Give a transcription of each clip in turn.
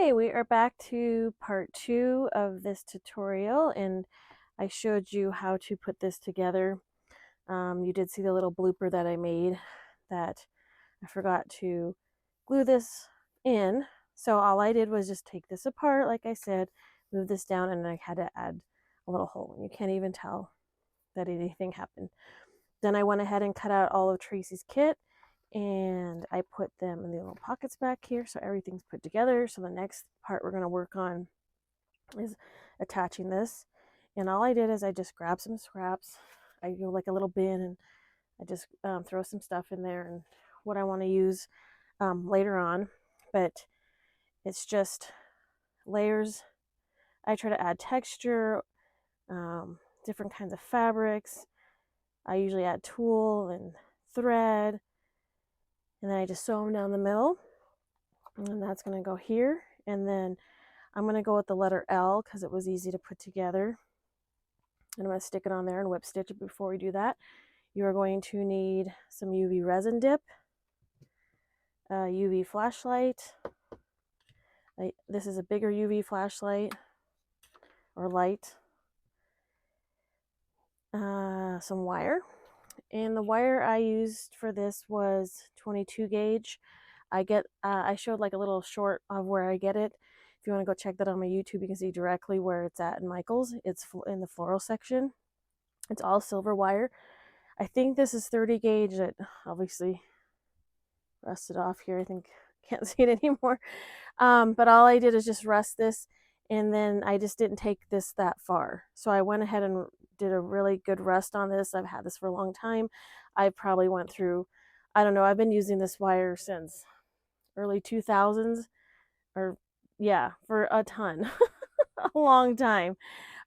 Okay, we are back to part 2 of this tutorial, and I showed you how to put this together. You did see the little blooper that I made that I forgot to glue this in. So all I did was just take this apart, like I said, move this down, and I had to add a little hole. You can't even tell that anything happened. Then I went ahead and cut out all of Tracy's kit, and I put them in the little pockets back here so everything's put together. So the next part we're going to work on is attaching this. And all I did is I just grabbed some scraps. I go like a little bin, and I just throw some stuff in there and what I want to use later on. But it's just layers. I try to add texture, different kinds of fabrics. I usually add tulle and thread, and then I just sew them down the middle, and that's going to go here. And then I'm going to go with the letter L because it was easy to put together, and I'm going to stick it on there and whip stitch it. Before we do that, you are going to need some UV resin dip, a UV flashlight. This is a bigger UV flashlight or light, some wire, and the wire I used for this was 22 gauge. I showed like a little short of where I get it. If you want to go check that on my YouTube, you can see directly where it's at in Michael's. It's in the floral section. It's all silver wire. I think this is 30 gauge. It obviously rusted off here. I think can't see it anymore. But all I did is just rust this, and then I just didn't take this that far. So I went ahead and did a really good rust on this. I've had this for a long time. I probably went through, I don't know, I've been using this wire since early 2000s, or yeah, for a ton. A long time.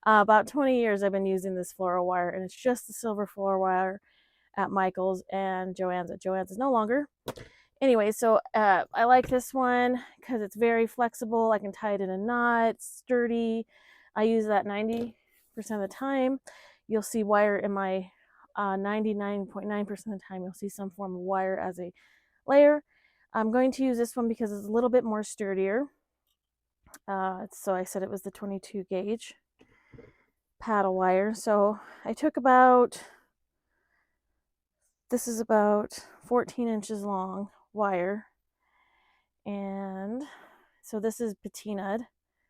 About 20 years I've been using this floral wire, and it's just the silver floral wire at Michael's and Joann's. Joann's is no longer. Anyway, so I like this one because it's very flexible. I can tie it in a knot. It's sturdy. I use that 90% of the time. You'll see wire in my 99.9% of the time. You'll see some form of wire as a layer. I'm going to use this one because it's a little bit more sturdier. So I said it was the 22 gauge paddle wire. So I took this is about 14 inches long wire, and so this is patinaed,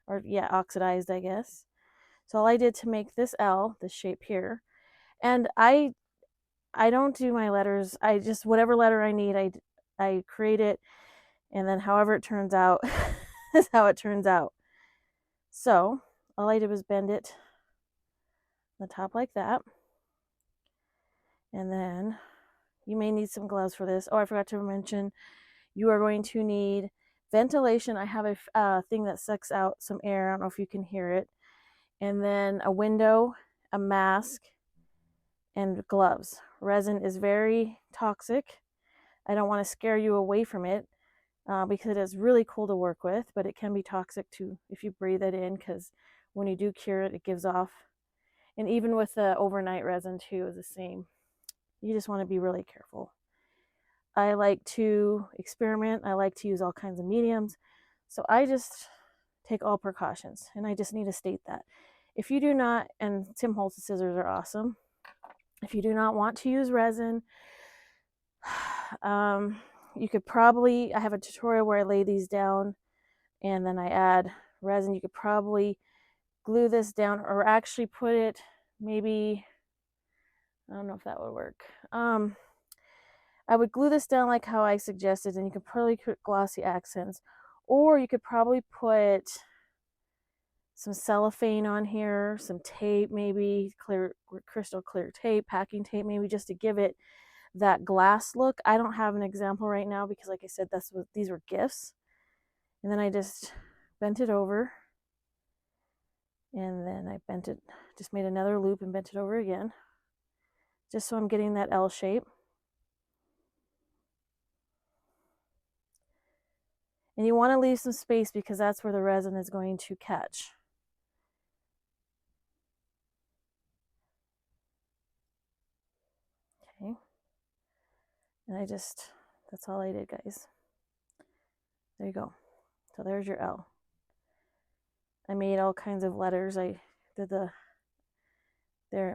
or yeah, oxidized, I guess. So all I did to make this L, this shape here, and I don't do my letters. I just, whatever letter I need, I create it, and then however it turns out is how it turns out. So all I did was bend it on the top like that, and then you may need some gloves for this. Oh, I forgot to mention, you are going to need ventilation. I have a thing that sucks out some air. I don't know if you can hear it. And then a window, a mask, and gloves. Resin is very toxic. I don't want to scare you away from it because it is really cool to work with, but it can be toxic too if you breathe it in, because when you do cure it, it gives off. And even with the overnight resin too is the same. You just want to be really careful. I like to experiment. I like to use all kinds of mediums. So I just take all precautions, and I just need to state that. If you do not, and Tim Holtz's scissors are awesome. If you do not want to use resin, you could probably, I have a tutorial where I lay these down and then I add resin. You could probably glue this down, or actually put it, maybe, I don't know if that would work. I would glue this down like how I suggested, and you could probably put glossy accents, or you could probably put some cellophane on here, some tape, maybe clear, crystal clear tape, packing tape, maybe, just to give it that glass look. I don't have an example right now because, like I said, these were gifts. And then I just bent it over, and then I bent it, just made another loop and bent it over again, just so I'm getting that L shape. And you want to leave some space because that's where the resin is going to catch. Okay. And that's all I did, guys. There you go. So there's your L. I made all kinds of letters. I did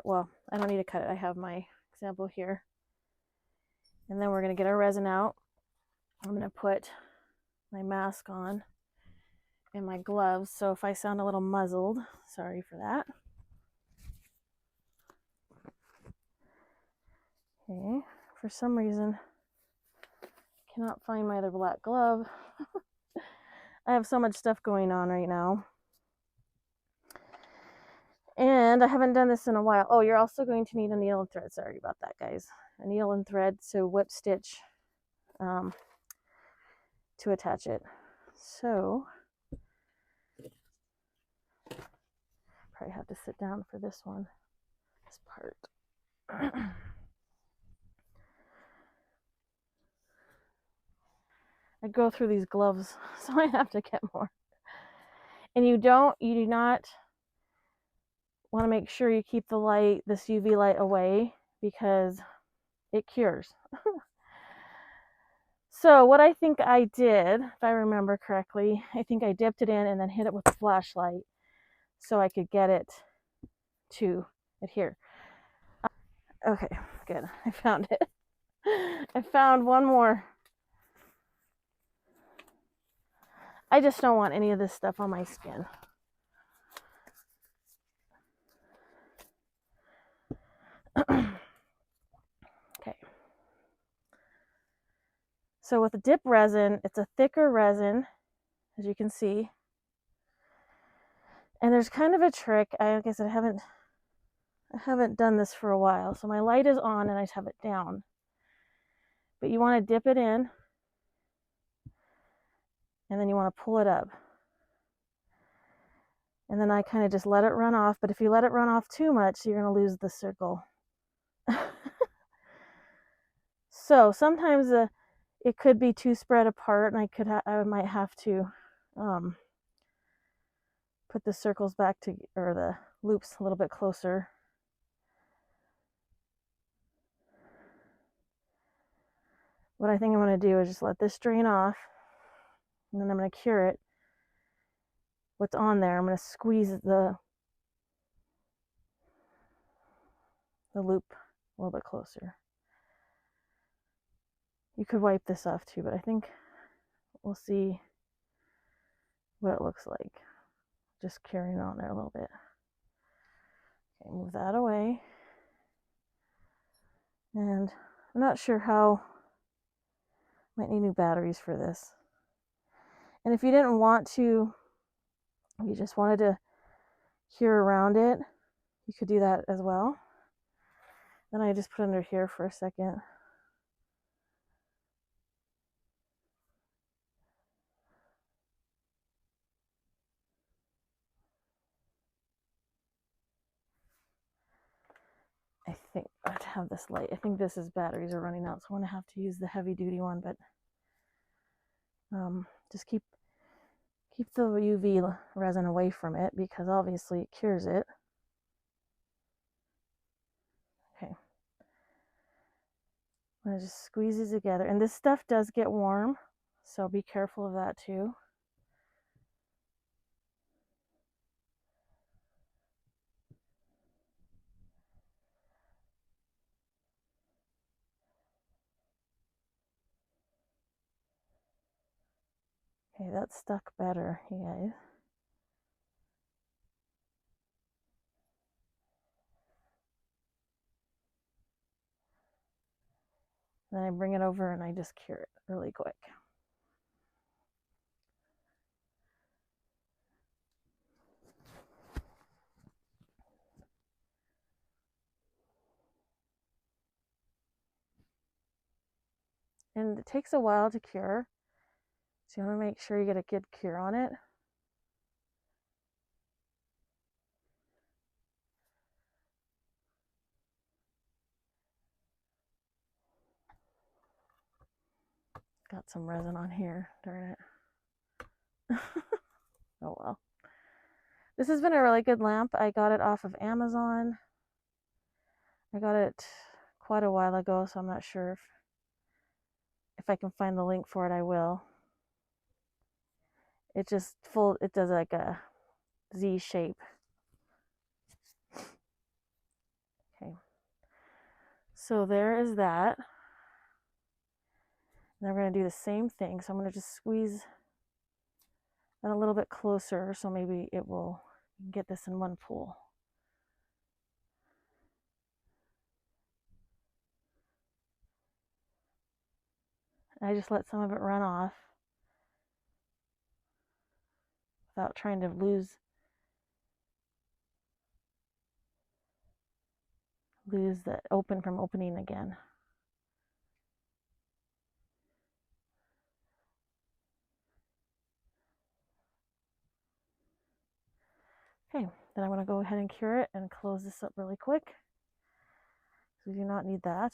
well, I don't need to cut it. I have my example here. And then we're going to get our resin out. I'm going to put my mask on and my gloves. So if I sound a little muzzled, sorry for that. Okay, for some reason, I cannot find my other black glove. I have so much stuff going on right now. And I haven't done this in a while. Oh, you're also going to need a needle and thread. Sorry about that, guys. A needle and thread, so whip stitch to attach it. So, probably have to sit down for this one, this part. I go through these gloves, so I have to get more. And you do not want to make sure you keep the light, this UV light away, because it cures. So what I think I did, if I remember correctly, I think I dipped it in and then hit it with a flashlight so I could get it to adhere. Okay, good. I found it. I found one more. I just don't want any of this stuff on my skin. Okay. So with the dip resin, it's a thicker resin, as you can see. And there's kind of a trick. Like I said, I haven't done this for a while. So my light is on and I have it down. But you want to dip it in and then you want to pull it up. And then I kind of just let it run off. But if you let it run off too much, you're going to lose the circle. So sometimes it could be too spread apart, and I might have to put the circles back to, or the loops a little bit closer. What I think I'm going to do is just let this drain off, and then I'm going to cure it. What's on there, I'm going to squeeze the loop a little bit closer. You could wipe this off too, but I think we'll see what it looks like. Just curing on there a little bit. Okay, move that away. And I'm not sure how, might need new batteries for this. And if you didn't want to, you just wanted to cure around it, you could do that as well. Then I just put under here for a second. I think I have to have this light. I think this is batteries are running out, so I'm gonna have to use the heavy duty one, but just keep the UV resin away from it because obviously it cures it. Okay. I'm gonna just squeeze these together. And this stuff does get warm, so be careful of that too. Okay, that's stuck better, you guys. Then I bring it over and I just cure it really quick. And it takes a while to cure, so you want to make sure you get a good cure on it. Got some resin on here, darn it. Oh well. This has been a really good lamp. I got it off of Amazon. I got it quite a while ago, so I'm not sure if I can find the link for it, I will. It does like a Z shape. Okay, so there is that. Now we're going to do the same thing. So I'm going to just squeeze that a little bit closer so maybe it will get this in one pull. I just let some of it run off without trying to lose the open from opening again. Okay, then I'm going to go ahead and cure it and close this up really quick. We do not need that.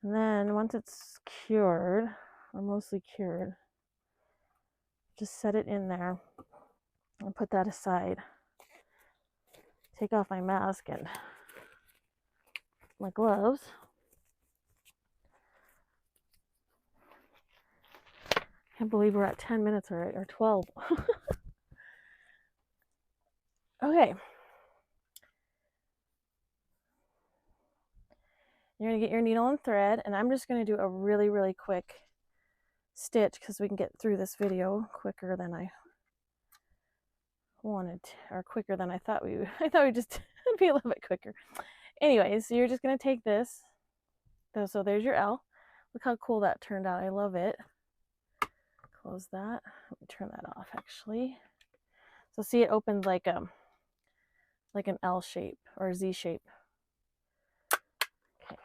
And then once it's cured, or mostly cured, just set it in there and put that aside. Take off my mask and my gloves. Can't believe we're at 10 minutes already, or 12. Okay. You're going to get your needle and thread, and I'm just going to do a really, really quick stitch because we can get through this video quicker than I wanted, or quicker than I thought we would. I thought we'd just be a little bit quicker. Anyways, so you're just going to take this. So there's your L. Look how cool that turned out. I love it. Close that. Let me turn that off actually. So see, it opens like an L shape or Z shape. Okay.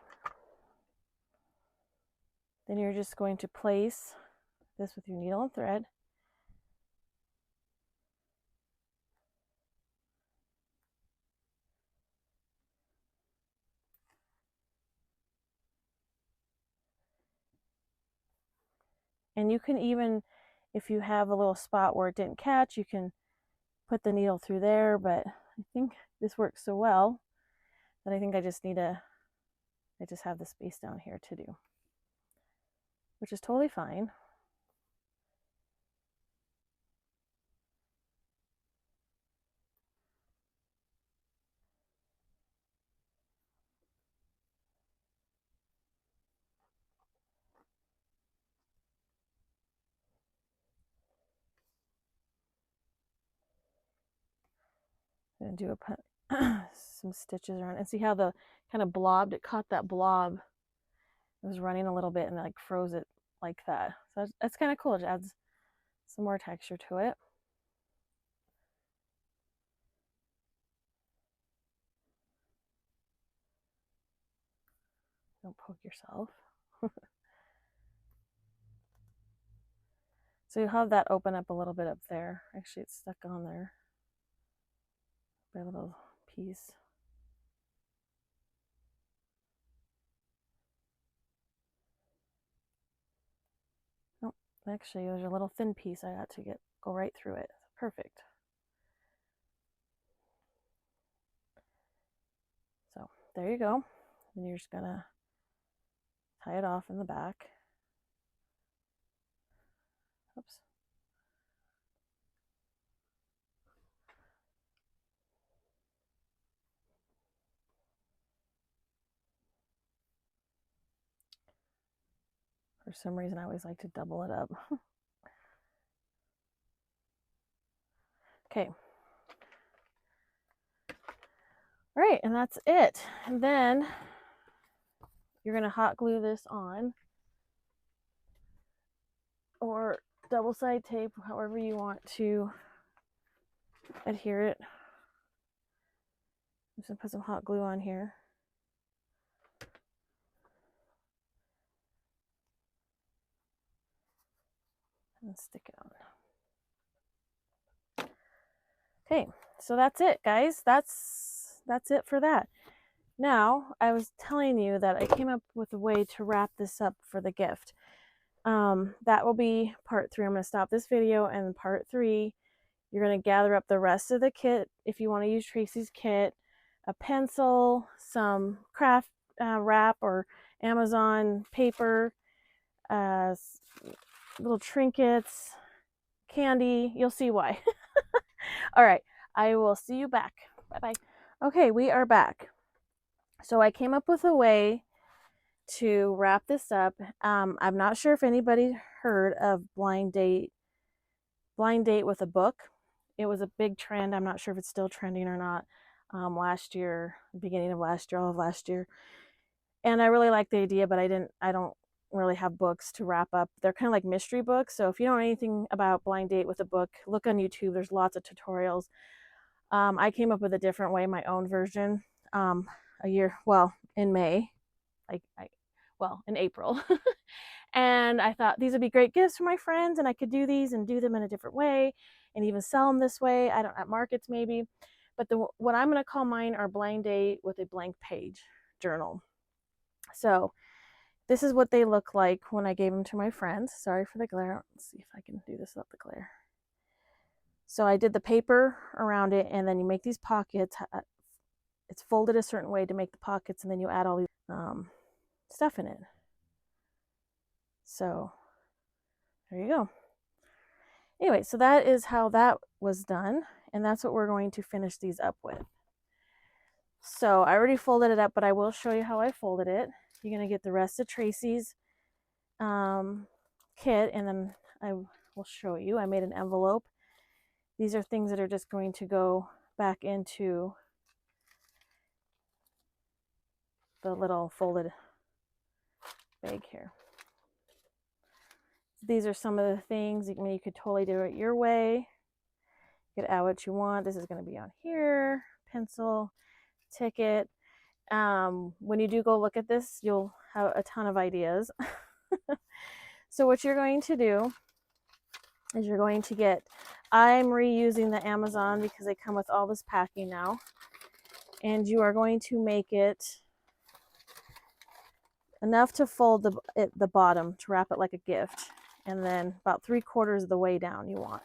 Then you're just going to place this with your needle and thread. And you can even, if you have a little spot where it didn't catch, you can put the needle through there, but I think this works so well that I think I just have the space down here to do, which is totally fine. I'm gonna do some stitches around and see how the kind of blobbed, it caught that blob. It was running a little bit and like froze it like that. So that's kind of cool. It adds some more texture to it. Don't poke yourself. So you have that open up a little bit up there. Actually, it's stuck on there by a little piece. Oh, actually, there's a little thin piece I got to go right through it. Perfect. So there you go. And you're just gonna tie it off in the back. Oops. For some reason, I always like to double it up. Okay. All right, and that's it. And then you're gonna hot glue this on, or double side tape, however you want to adhere it. I'm just gonna put some hot glue on here. And stick it on. Okay, so that's it, guys. That's it for that. Now, I was telling you that I came up with a way to wrap this up for the gift. That will be part 3. I'm going to stop this video, and part 3, you're going to gather up the rest of the kit if you want to use Tracy's kit, a pencil, some craft wrap or Amazon paper, little trinkets, candy. You'll see why. All right, I will see you back. Bye-bye. Okay, we are back. So I came up with a way to wrap this up. I'm not sure if anybody heard of blind date with a book. It was a big trend. I'm not sure if it's still trending or not. Last year, beginning of last year, all of last year. And I really like the idea, but I don't really have books to wrap up. They're kind of like mystery books. So if you don't know anything about blind date with a book, look on YouTube. There's lots of tutorials. I came up with a different way, my own version. In May, in April. And I thought these would be great gifts for my friends, and I could do these and do them in a different way and even sell them this way. I don't, at markets maybe. But what I'm going to call mine are blind date with a blank page journal. So this is what they look like when I gave them to my friends. Sorry for the glare. Let's see if I can do this without the glare. So I did the paper around it, and then you make these pockets. It's folded a certain way to make the pockets, and then you add all these stuff in it. So there you go. Anyway, so that is how that was done, and that's what we're going to finish these up with. So I already folded it up, but I will show you how I folded it. You're going to get the rest of Tracy's kit, and then I will show you. I made an envelope. These are things that are just going to go back into the little folded bag here. These are some of the things. You could totally do it your way. You could add what you want. This is going to be on here. Pencil, ticket. When you do go look at this, you'll have a ton of ideas. So what you're going to do is you're going to get, I'm reusing the Amazon because they come with all this packing now. And you are going to make it enough to fold the bottom to wrap it like a gift. And then about 3/4 of the way down you want.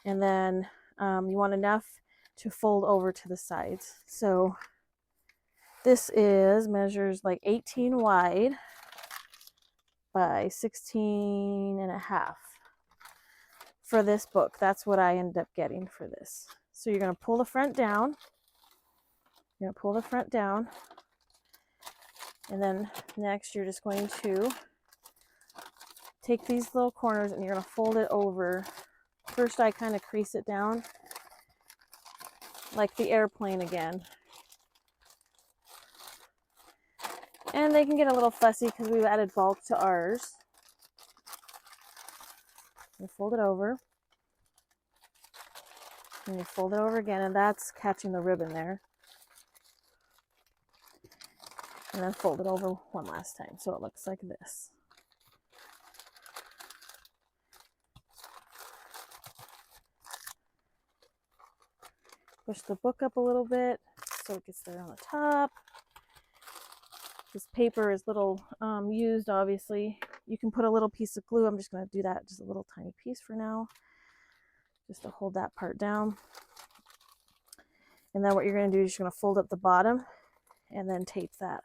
And then you want enough to fold over to the sides. So this measures like 18 wide by 16.5 for this book. That's what I ended up getting for this. So you're going to pull the front down. You're going to pull the front down. And then next you're just going to take these little corners and you're going to fold it over. First I kind of crease it down like the airplane again. And they can get a little fussy because we've added bulk to ours. You fold it over. And you fold it over again, and that's catching the ribbon there. And then fold it over one last time so it looks like this. Push the book up a little bit so it gets there on the top. This paper is little used, obviously. You can put a little piece of glue. I'm just going to do that, just a little tiny piece for now, just to hold that part down. And then what you're going to do is you're going to fold up the bottom and then tape that.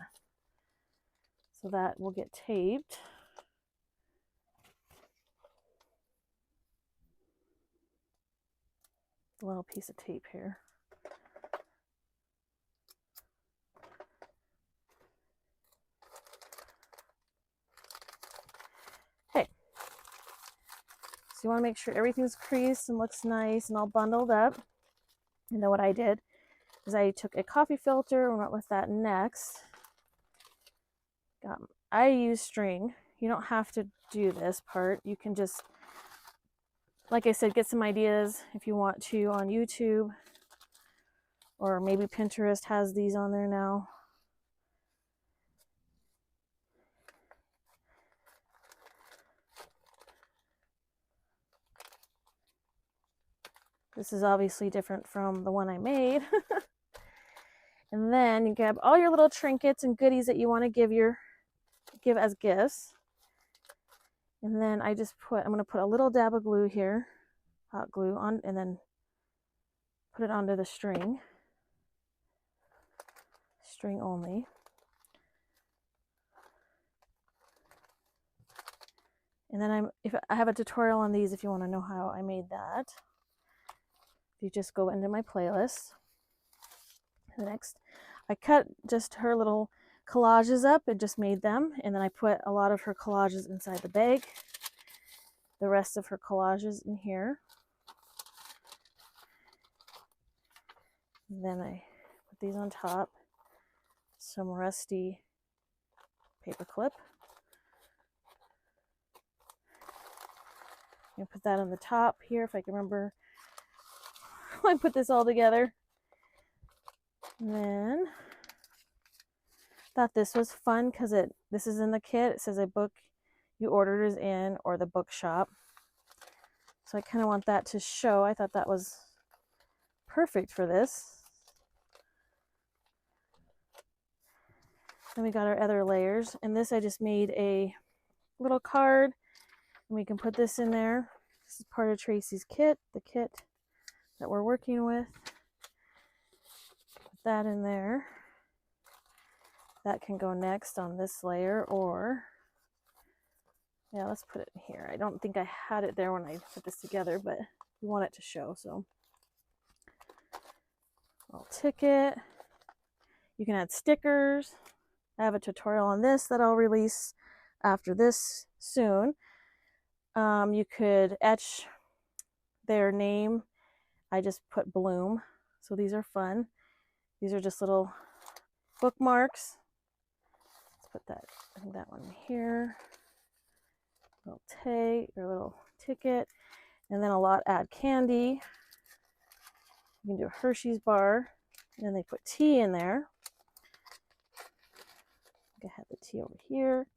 So that will get taped. A little piece of tape here. Okay. So you want to make sure everything's creased and looks nice and all bundled up. And then what I did is I took a coffee filter and went with that next. I use string. You don't have to do this part. You can just, like I said, get some ideas if you want to on YouTube, or maybe Pinterest has these on there now. This is obviously different from the one I made. And then you grab all your little trinkets and goodies that you want to give as gifts. And then I'm going to put a little dab of glue here, hot glue on, and then put it onto the string only. And then if I have a tutorial on these, if you want to know how I made that, you just go into my playlist. Next, I cut just her little collages up and just made them, and then I put a lot of her collages inside the bag, the rest of her collages in here. And then I put these on top, some rusty paper clip. I'm gonna put that on the top here if I can remember how I put this all together. And then thought this was fun because this is in the kit. It says a book you ordered is in, or the bookshop. So I kind of want that to show. I thought that was perfect for this. Then we got our other layers, and this I just made a little card, and we can put this in there. This is part of Tracy's kit, the kit that we're working with. Put that in there. That can go next on this layer, or yeah, let's put it in here. I don't think I had it there when I put this together, but we want it to show. So I'll ticket. You can add stickers. I have a tutorial on this that I'll release after this soon. You could etch their name. I just put Bloom. So these are fun. These are just little bookmarks. Let's put that one here. Little tag or little ticket. And then a lot add candy. You can do a Hershey's bar. And then they put tea in there. I have the tea over here.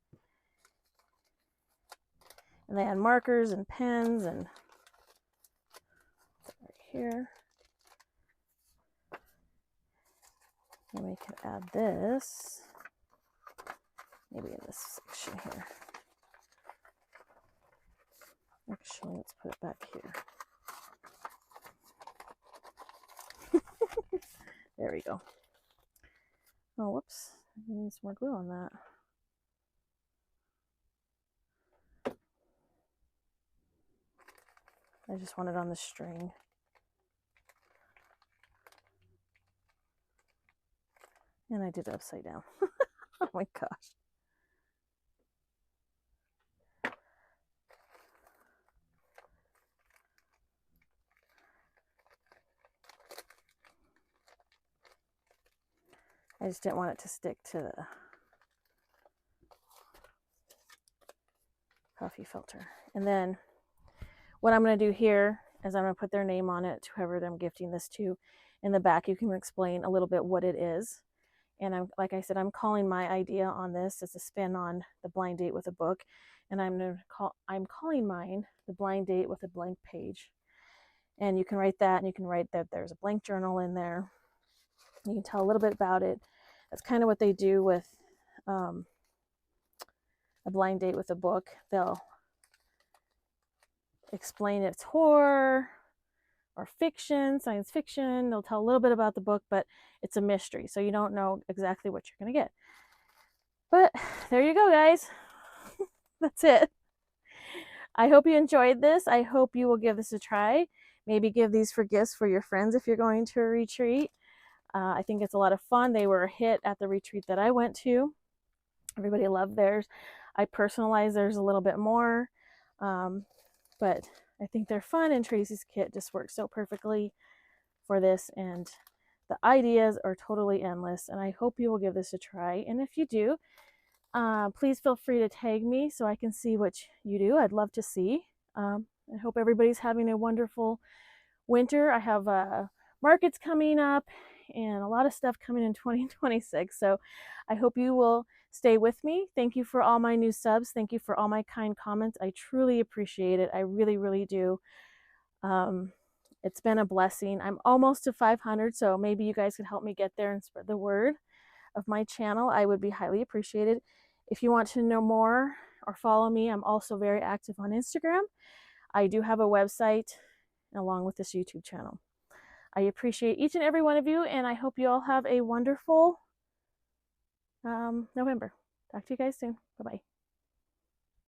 And they had markers and pens and right here. And we could add this, maybe in this section here. Actually, let's put it back here. There we go. Oh, whoops. I need some more glue on that. I just want it on the string. And I did it upside down. Oh my gosh. I just didn't want it to stick to the coffee filter. And then what I'm going to do here is I'm going to put their name on it to whoever I'm gifting this to. In the back, you can explain a little bit what it is. And like I said, I'm calling my idea on this as a spin on the blind date with a book. And I'm calling mine the blind date with a blank page. And you can write that, and you can write that there's a blank journal in there. You can tell a little bit about it. That's kind of what they do with a blind date with a book. They'll explain it's horror or fiction, science fiction. They'll tell a little bit about the book, but it's a mystery, so you don't know exactly what you're going to get. But there you go, guys. That's it. I hope you enjoyed this. I hope you will give this a try. Maybe give these for gifts for your friends if you're going to a retreat. I think it's a lot of fun. They were a hit at the retreat that I went to. Everybody loved theirs. I personalized theirs a little bit more, but I think they're fun, and Tracy's kit just works so perfectly for this, and the ideas are totally endless, and I hope you will give this a try. And if you do, please feel free to tag me so I can see what you do. I'd love to see. I hope everybody's having a wonderful winter. I have markets coming up and a lot of stuff coming in 2026. So I hope you will stay with me. Thank you for all my new subs. Thank you for all my kind comments. I truly appreciate it. I really, really do. It's been a blessing. I'm almost to 500, so maybe you guys could help me get there and spread the word of my channel. I would be highly appreciated. If you want to know more or follow me, I'm also very active on Instagram. I do have a website along with this YouTube channel. I appreciate each and every one of you, and I hope you all have a wonderful November. Talk to you guys soon. Bye-bye.